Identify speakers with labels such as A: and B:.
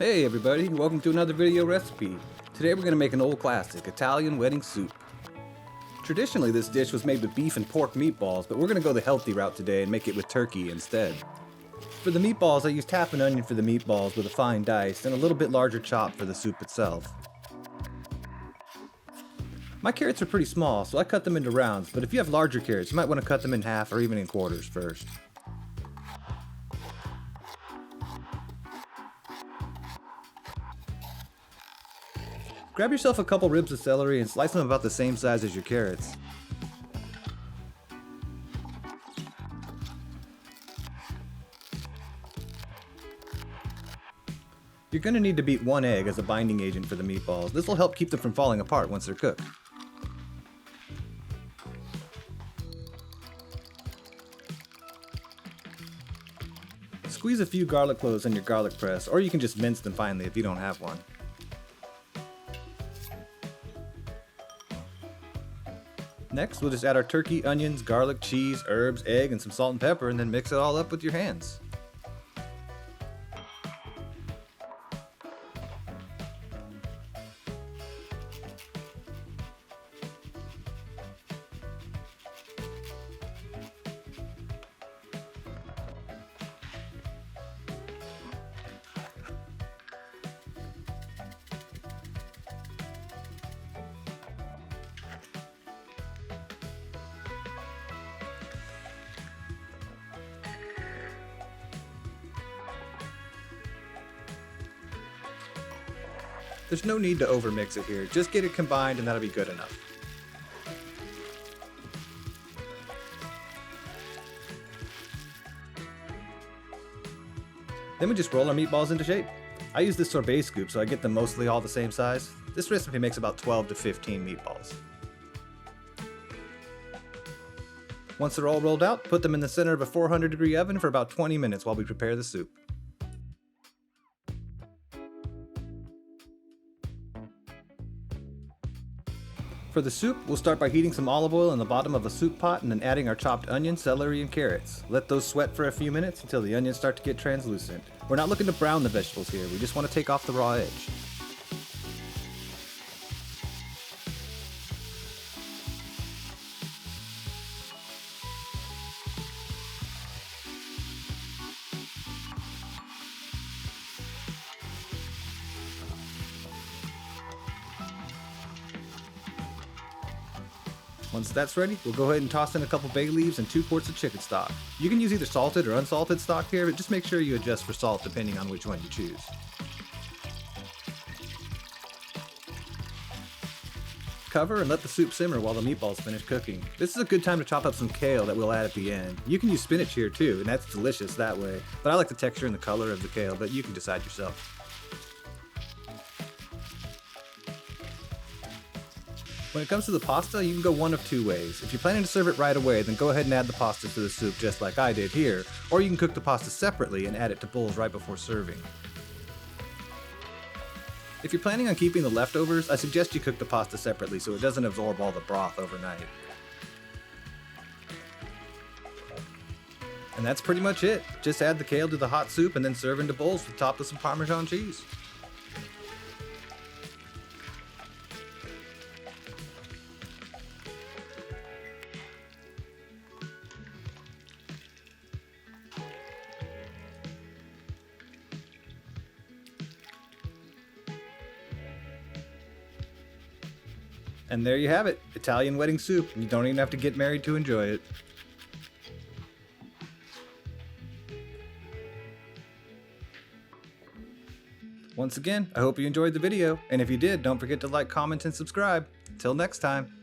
A: Hey everybody, welcome to another video recipe. Today we're going to make an old classic, Italian wedding soup. Traditionally this dish was made with beef and pork meatballs, but we're going to go the healthy route today and make it with turkey instead. For the meatballs I used half an onion for the meatballs with a fine dice and a little bit larger chop for the soup itself. My carrots are pretty small, so I cut them into rounds, but if you have larger carrots you might want to cut them in half or even in quarters first. Grab yourself a couple ribs of celery and slice them about the same size as your carrots. You're going to need to beat 1 egg as a binding agent for the meatballs. This will help keep them from falling apart once they're cooked. Squeeze a few garlic cloves in your garlic press, or you can just mince them finely if you don't have one. Next, we'll just add our turkey, onions, garlic, cheese, herbs, egg, and some salt and pepper, and then mix it all up with your hands. There's no need to overmix it here, just get it combined and that'll be good enough. Then we just roll our meatballs into shape. I use this sorbet scoop so I get them mostly all the same size. This recipe makes about 12 to 15 meatballs. Once they're all rolled out, put them in the center of a 400-degree oven for about 20 minutes while we prepare the soup. For the soup, we'll start by heating some olive oil in the bottom of a soup pot and then adding our chopped onion, celery, and carrots. Let those sweat for a few minutes until the onions start to get translucent. We're not looking to brown the vegetables here, we just want to take off the raw edge. Once that's ready, we'll go ahead and toss in a couple bay leaves and 2 quarts of chicken stock. You can use either salted or unsalted stock here, but just make sure you adjust for salt depending on which one you choose. Cover and let the soup simmer while the meatballs finish cooking. This is a good time to chop up some kale that we'll add at the end. You can use spinach here too, and that's delicious that way, but I like the texture and the color of the kale, but you can decide yourself. When it comes to the pasta, you can go one of 2 ways. If you're planning to serve it right away, then go ahead and add the pasta to the soup just like I did here, or you can cook the pasta separately and add it to bowls right before serving. If you're planning on keeping the leftovers, I suggest you cook the pasta separately so it doesn't absorb all the broth overnight. And that's pretty much it. Just add the kale to the hot soup and then serve into bowls topped with some Parmesan cheese. And there you have it, Italian wedding soup. You don't even have to get married to enjoy it. Once again, I hope you enjoyed the video, and if you did, don't forget to like, comment, and subscribe. Till next time.